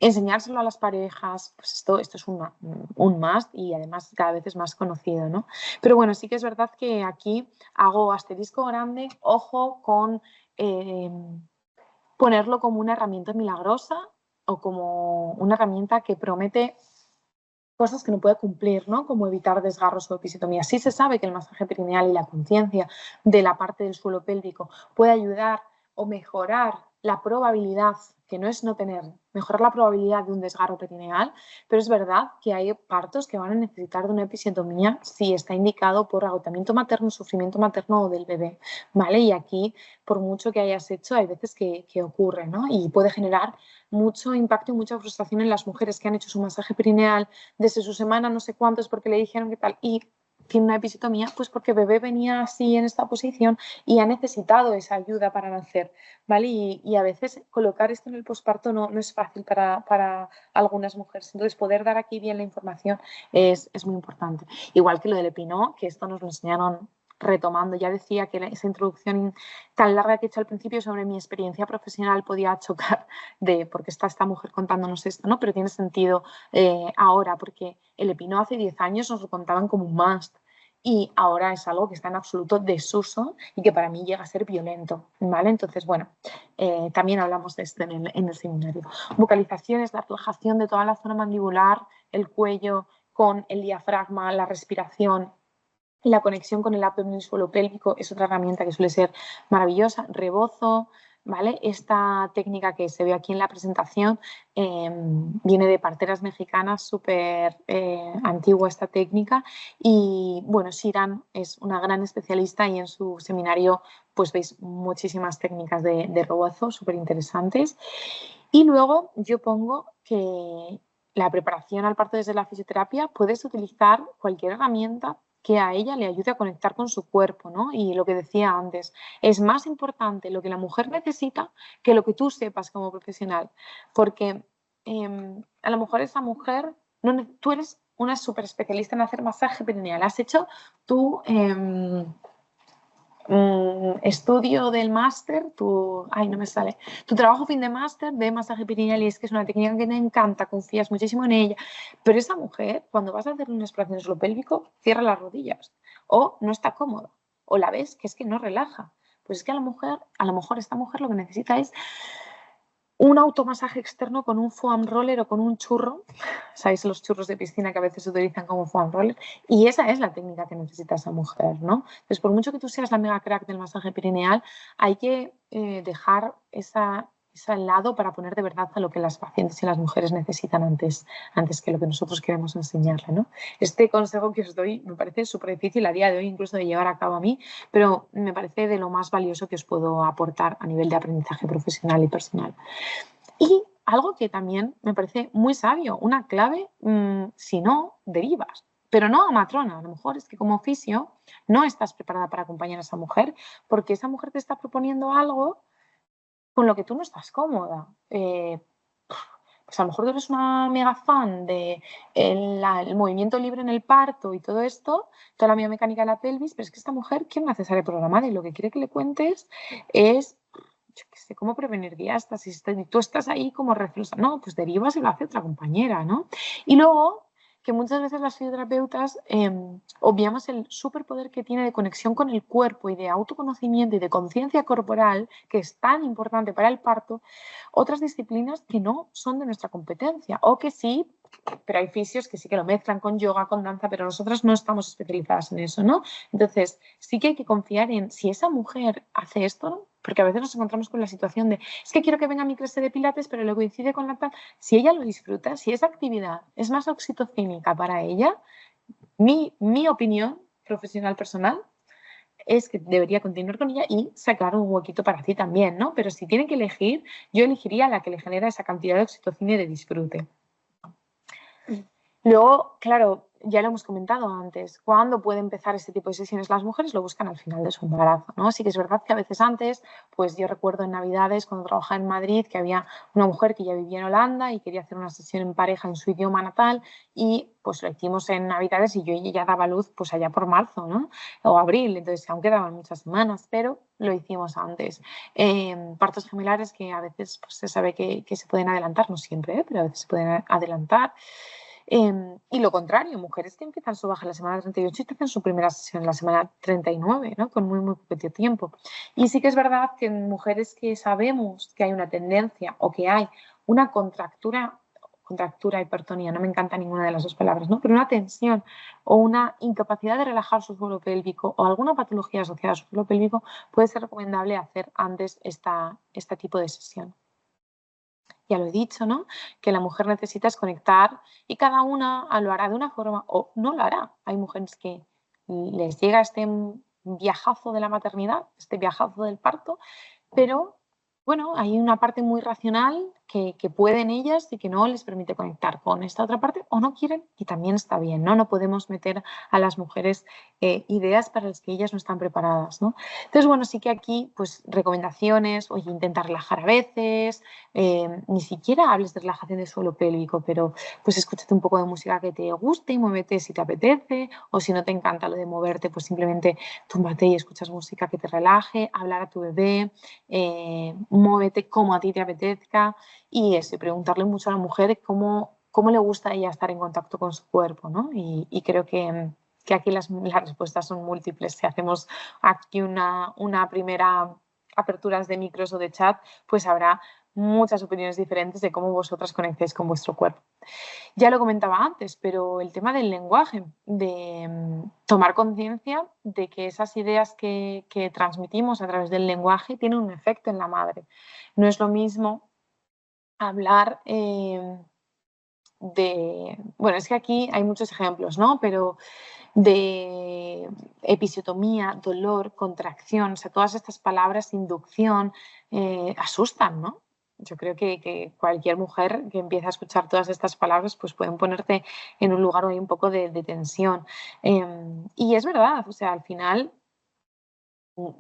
enseñárselo a las parejas, pues esto es un must, y además cada vez es más conocido, ¿no? Pero bueno, sí que es verdad que aquí hago asterisco grande, ojo con ponerlo como una herramienta milagrosa o como una herramienta que promete cosas que no puede cumplir, ¿no? Como evitar desgarros o episiotomías. Sí se sabe que el masaje perineal y la conciencia de la parte del suelo pélvico puede ayudar o mejorar la probabilidad, que no es no tener, mejorar la probabilidad de un desgarro perineal, pero es verdad que hay partos que van a necesitar de una episiotomía si está indicado por agotamiento materno, sufrimiento materno o del bebé, ¿vale? Y aquí, por mucho que hayas hecho, hay veces que ocurre, ¿no? Y puede generar mucho impacto y mucha frustración en las mujeres que han hecho su masaje perineal desde su semana no sé cuántos porque le dijeron que tal, y tiene una episiotomía, pues porque bebé venía así en esta posición y ha necesitado esa ayuda para nacer, ¿vale? Y a veces colocar esto en el posparto no es fácil para algunas mujeres. Entonces, poder dar aquí bien la información es muy importante. Igual que lo del epinó, que esto nos lo enseñaron retomando. Ya decía que esa introducción tan larga que he hecho al principio sobre mi experiencia profesional podía chocar porque está esta mujer contándonos esto, ¿no? Pero tiene sentido ahora, porque el epinó hace 10 años nos lo contaban como un must, y ahora es algo que está en absoluto desuso y que para mí llega a ser violento, ¿vale? Entonces, bueno, también hablamos de esto en el seminario. Vocalizaciones, la relajación de toda la zona mandibular, el cuello con el diafragma, la respiración, La conexión con el abdomen y el suelo pélvico es otra herramienta que suele ser maravillosa. Rebozo, ¿vale? Esta técnica que se ve aquí en la presentación viene de parteras mexicanas, súper antigua esta técnica. Y bueno, Shiran es una gran especialista y en su seminario pues veis muchísimas técnicas de rebozo súper interesantes. Y luego yo pongo que la preparación al parto desde la fisioterapia puedes utilizar cualquier herramienta que a ella le ayude a conectar con su cuerpo, ¿no? Y lo que decía antes, es más importante lo que la mujer necesita que lo que tú sepas como profesional, porque a lo mejor esa mujer, no, tú eres una súper especialista en hacer masaje perineal, has hecho tu estudio del máster, no me sale, tu trabajo fin de máster de masaje perineal y es que es una técnica que te encanta, confías muchísimo en ella, pero esa mujer cuando vas a hacer una exploración de suelo pélvico cierra las rodillas o no está cómoda o la ves que es que no relaja, pues es que a lo mejor esta mujer lo que necesita es un automasaje externo con un foam roller o con un churro, sabéis los churros de piscina que a veces se utilizan como foam roller, y esa es la técnica que necesita esa mujer, ¿no? Entonces, por mucho que tú seas la mega crack del masaje perineal, hay que dejar ese lado para poner de verdad a lo que las pacientes y las mujeres necesitan antes que lo que nosotros queremos enseñarle, ¿no? Este consejo que os doy me parece súper difícil a día de hoy incluso de llevar a cabo a mí, pero me parece de lo más valioso que os puedo aportar a nivel de aprendizaje profesional y personal. Y algo que también me parece muy sabio, una clave, si no, derivas. Pero no a matrona, a lo mejor es que como fisio no estás preparada para acompañar a esa mujer porque esa mujer te está proponiendo algo con lo que tú no estás cómoda. Pues a lo mejor tú eres una mega fan de el movimiento libre en el parto y todo esto, toda la biomecánica de la pelvis, pero es que esta mujer quiere una cesárea programada y lo que quiere que le cuentes es yo qué sé, cómo prevenir diástasis, y tú estás ahí como recelosa, no, pues derivas y lo hace otra compañera, ¿no? Y luego, que muchas veces las fisioterapeutas obviamos el superpoder que tiene de conexión con el cuerpo y de autoconocimiento y de conciencia corporal, que es tan importante para el parto, otras disciplinas que no son de nuestra competencia, o que sí, pero hay fisios que sí que lo mezclan con yoga, con danza, pero nosotras no estamos especializadas en eso, ¿no? Entonces, sí que hay que confiar en si esa mujer hace esto, porque a veces nos encontramos con la situación de, es que quiero que venga mi clase de pilates, pero le coincide con la tal. Si ella lo disfruta, si esa actividad es más oxitocínica para ella, mi opinión profesional personal es que debería continuar con ella y sacar un huequito para ti también, ¿no? Pero si tiene que elegir, yo elegiría la que le genera esa cantidad de oxitocina y de disfrute. Luego, claro, ya lo hemos comentado antes, ¿cuándo puede empezar este tipo de sesiones? Las mujeres lo buscan al final de su embarazo, ¿no? Sí que es verdad que a veces antes, pues yo recuerdo en Navidades cuando trabajaba en Madrid que había una mujer que ya vivía en Holanda y quería hacer una sesión en pareja en su idioma natal y pues lo hicimos en Navidades y yo ya daba luz pues allá por marzo, ¿no? O abril, entonces aún quedaban muchas semanas, pero lo hicimos antes. Partos gemelar que a veces pues, se sabe que se pueden adelantar, no siempre, pero a veces se pueden adelantar. Y lo contrario, mujeres que empiezan su baja en la semana 38 y te hacen su primera sesión en la semana 39, ¿no? Con muy, muy poquito tiempo. Y sí que es verdad que en mujeres que sabemos que hay una tendencia o que hay una contractura, hipertonía, no me encanta ninguna de las dos palabras, ¿no? Pero una tensión o una incapacidad de relajar su suelo pélvico o alguna patología asociada a su suelo pélvico, puede ser recomendable hacer antes este tipo de sesión. Ya lo he dicho, ¿no? Que la mujer necesita desconectar y cada una lo hará de una forma o no lo hará. Hay mujeres que les llega este viajazo de la maternidad, este viajazo del parto, pero bueno, hay una parte muy racional que pueden ellas y que no les permite conectar con esta otra parte o no quieren y también está bien, ¿no? No podemos meter a las mujeres ideas para las que ellas no están preparadas, ¿no? Entonces, bueno, sí que aquí, pues, recomendaciones, oye, intenta relajar a veces, ni siquiera hables de relajación de suelo pélvico, pero pues escúchate un poco de música que te guste y muévete si te apetece, o si no te encanta lo de moverte, pues simplemente túmbate y escuchas música que te relaje, hablar a tu bebé, muévete como a ti te apetezca y eso, y preguntarle mucho a la mujer cómo le gusta a ella estar en contacto con su cuerpo, ¿no? Y creo que aquí las respuestas son múltiples. Si hacemos aquí una primera aperturas de micros o de chat, pues habrá muchas opiniones diferentes de cómo vosotras conectáis con vuestro cuerpo. Ya lo comentaba antes, pero el tema del lenguaje, de tomar conciencia de que esas ideas que transmitimos a través del lenguaje tienen un efecto en la madre. No es lo mismo hablar bueno, es que aquí hay muchos ejemplos, ¿no? Pero de episiotomía, dolor, contracción, o sea, todas estas palabras, inducción, asustan, ¿no? Yo creo que cualquier mujer que empiece a escuchar todas estas palabras pues pueden ponerte en un lugar ahí un poco de tensión. Y es verdad, o sea, al final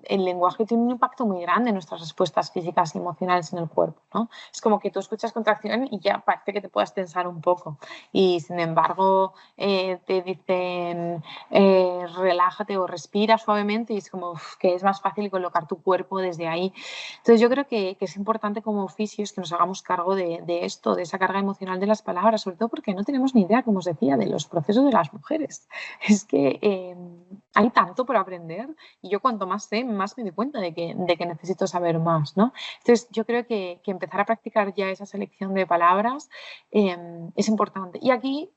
el lenguaje tiene un impacto muy grande en nuestras respuestas físicas y emocionales en el cuerpo, ¿no? Es como que tú escuchas contracción y ya parece que te puedas tensar un poco y sin embargo te dicen relájate o respira suavemente y es como que es más fácil colocar tu cuerpo desde ahí. Entonces yo creo que es importante como oficios que nos hagamos cargo de esto, de esa carga emocional de las palabras, sobre todo porque no tenemos ni idea, como os decía, de los procesos de las mujeres. Es que hay tanto por aprender y yo cuanto más sé, más me doy cuenta de que necesito saber más, ¿no? Entonces, yo creo que empezar a practicar ya esa selección de palabras es importante. Y aquí,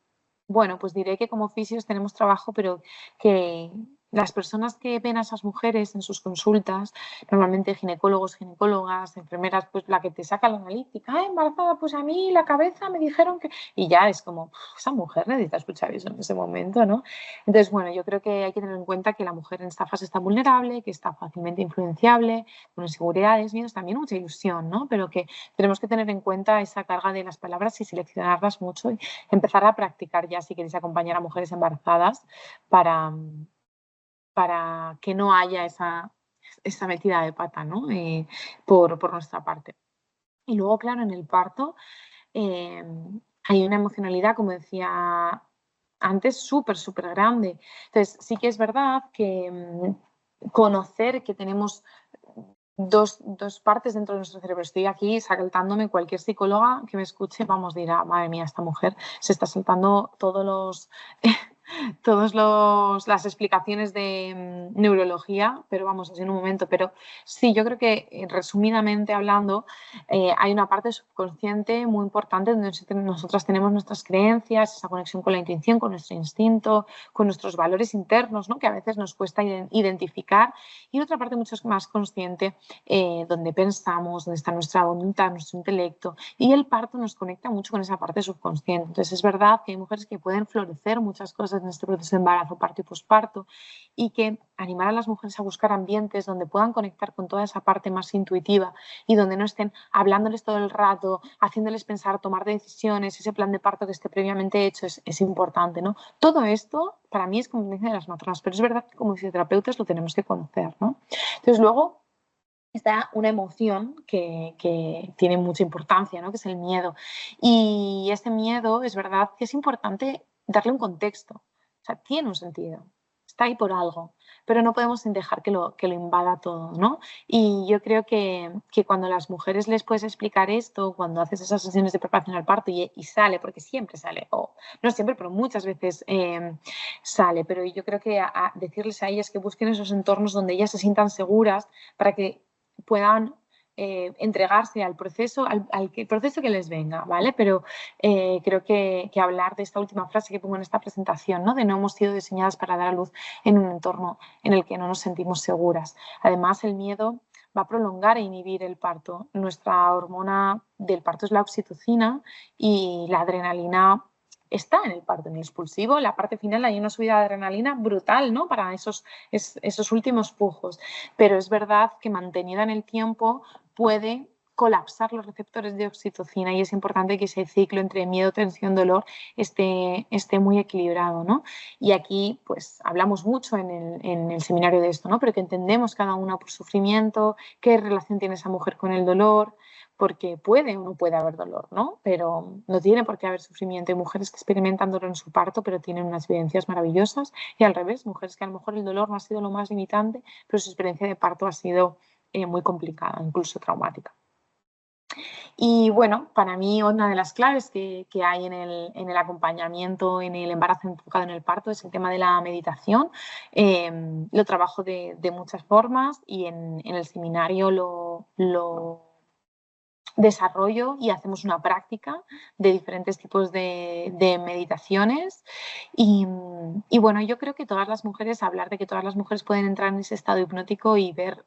bueno, pues diré que como fisios tenemos trabajo, pero que las personas que ven a esas mujeres en sus consultas, normalmente ginecólogos, ginecólogas, enfermeras, pues la que te saca la analítica, ah, embarazada, pues a mí la cabeza me dijeron que... Y ya es como, esa mujer necesita escuchar eso en ese momento, ¿no? Entonces, bueno, yo creo que hay que tener en cuenta que la mujer en esta fase está vulnerable, que está fácilmente influenciable, con inseguridades, miedos, también mucha ilusión, ¿no? Pero que tenemos que tener en cuenta esa carga de las palabras y seleccionarlas mucho y empezar a practicar ya si queréis acompañar a mujeres embarazadas para, para que no haya esa metida de pata, ¿no? Por nuestra parte. Y luego, claro, en el parto eh, hay una emocionalidad, como decía antes, súper, súper grande. Entonces, sí que es verdad que conocer que tenemos dos partes dentro de nuestro cerebro. Estoy aquí saltándome, cualquier psicóloga que me escuche, vamos, dirá, madre mía, esta mujer se está saltando las explicaciones de neurología, pero vamos, así en un momento. Pero sí, yo creo que resumidamente hablando, hay una parte subconsciente muy importante donde nosotras tenemos nuestras creencias, esa conexión con la intuición, con nuestro instinto, con nuestros valores internos, ¿no? Que a veces nos cuesta identificar, y otra parte mucho más consciente donde pensamos, donde está nuestra voluntad, nuestro intelecto, y el parto nos conecta mucho con esa parte subconsciente. Entonces es verdad que hay mujeres que pueden florecer muchas cosas en este proceso de embarazo, parto y posparto, y que animar a las mujeres a buscar ambientes donde puedan conectar con toda esa parte más intuitiva y donde no estén hablándoles todo el rato, haciéndoles pensar, tomar decisiones, ese plan de parto que esté previamente hecho es importante, ¿no? Todo esto para mí es competencia de las matronas, pero es verdad que como fisioterapeutas lo tenemos que conocer, ¿no? Entonces luego está una emoción que tiene mucha importancia, ¿no? Que es el miedo. Y este miedo es verdad que es importante darle un contexto. O sea, tiene un sentido, está ahí por algo, pero no podemos dejar que lo invada todo, ¿no? Y yo creo que cuando a las mujeres les puedes explicar esto, cuando haces esas sesiones de preparación al parto y sale, porque siempre sale, o no siempre, pero muchas veces sale, pero yo creo que a decirles a ellas que busquen esos entornos donde ellas se sientan seguras para que puedan entregarse al proceso, al proceso que les venga, ¿vale? Pero creo que hablar de esta última frase que pongo en esta presentación, ¿no? De no hemos sido diseñadas para dar a luz en un entorno en el que no nos sentimos seguras. Además, el miedo va a prolongar e inhibir el parto. Nuestra hormona del parto es la oxitocina y la adrenalina está en el parto, en el expulsivo, en la parte final hay una subida de adrenalina brutal, ¿no? Para esos últimos pujos. Pero es verdad que mantenida en el tiempo puede colapsar los receptores de oxitocina y es importante que ese ciclo entre miedo, tensión, dolor esté muy equilibrado, ¿no? Y aquí pues hablamos mucho en el seminario de esto, ¿no? Pero que entendemos cada una por sufrimiento, qué relación tiene esa mujer con el dolor, porque puede o no puede haber dolor, ¿no? Pero no tiene por qué haber sufrimiento. Hay mujeres que experimentan dolor en su parto, pero tienen unas vivencias maravillosas, y al revés, mujeres que a lo mejor el dolor no ha sido lo más limitante, pero su experiencia de parto ha sido muy complicada, incluso traumática. Y bueno, para mí una de las claves que hay en el acompañamiento, en el embarazo enfocado en el parto, es el tema de la meditación. Lo trabajo de muchas formas y en el seminario lo desarrollo y hacemos una práctica de diferentes tipos de meditaciones. Y bueno, yo creo que todas las mujeres, hablar de que todas las mujeres pueden entrar en ese estado hipnótico y ver,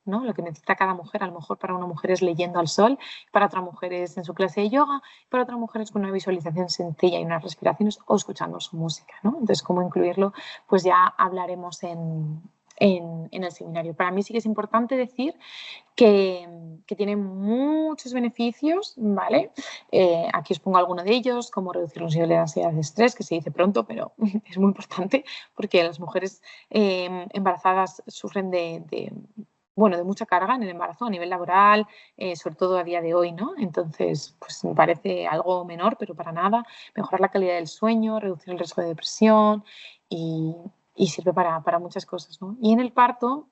¿no?, lo que necesita cada mujer. A lo mejor para una mujer es leyendo al sol, para otra mujer es en su clase de yoga, para otra mujer es con una visualización sencilla y unas respiraciones o escuchando su música, ¿no? Entonces, cómo incluirlo, pues ya hablaremos en el seminario. Para mí sí que es importante decir que tiene muchos beneficios, ¿vale? Aquí os pongo alguno de ellos, como reducir los niveles de ansiedad y de estrés, que se dice pronto, pero es muy importante porque las mujeres embarazadas sufren de mucha carga en el embarazo a nivel laboral, sobre todo a día de hoy, ¿no? Entonces, pues me parece algo menor, pero para nada. Mejorar la calidad del sueño, reducir el riesgo de depresión y sirve para muchas cosas, ¿no? Y en el parto,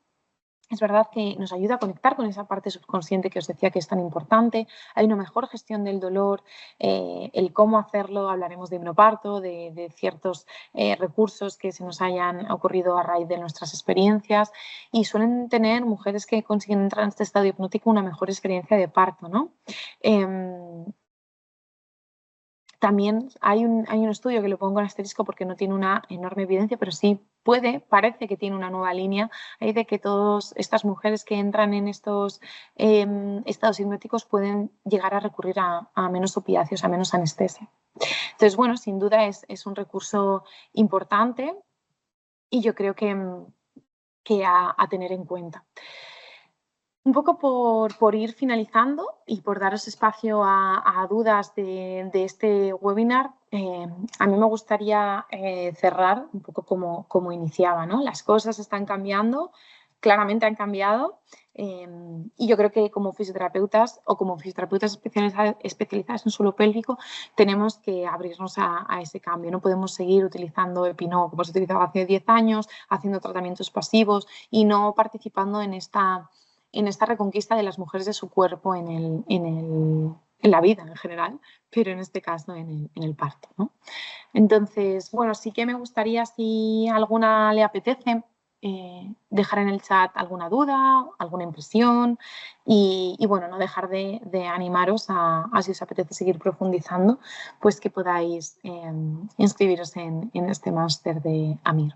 es verdad que nos ayuda a conectar con esa parte subconsciente que os decía que es tan importante. Hay una mejor gestión del dolor, el cómo hacerlo. Hablaremos de hipnoparto, de ciertos recursos que se nos hayan ocurrido a raíz de nuestras experiencias, y suelen tener mujeres que consiguen entrar en este estado hipnótico una mejor experiencia de parto, ¿no? También hay un estudio que lo pongo en asterisco porque no tiene una enorme evidencia, pero sí parece que tiene una nueva línea, ahí de que todas estas mujeres que entran en estos estados hipnóticos pueden llegar a recurrir a menos opiáceos, a menos anestesia. Entonces, bueno, sin duda es un recurso importante y yo creo que a tener en cuenta. Un poco por ir finalizando y por daros espacio a dudas de este webinar, a mí me gustaría cerrar un poco como iniciaba, ¿no? Las cosas están cambiando, claramente han cambiado, y yo creo que como fisioterapeutas o como fisioterapeutas especializadas en suelo pélvico tenemos que abrirnos a ese cambio. No podemos seguir utilizando Epinó como se utilizaba hace 10 años, haciendo tratamientos pasivos y no participando en esta reconquista de las mujeres de su cuerpo en la vida en general, pero en este caso en el parto, ¿no? Entonces, bueno, sí que me gustaría, si a alguna le apetece, dejar en el chat alguna duda, alguna impresión y bueno, no dejar de animaros a si os apetece seguir profundizando, pues que podáis inscribiros en este máster de AMIR.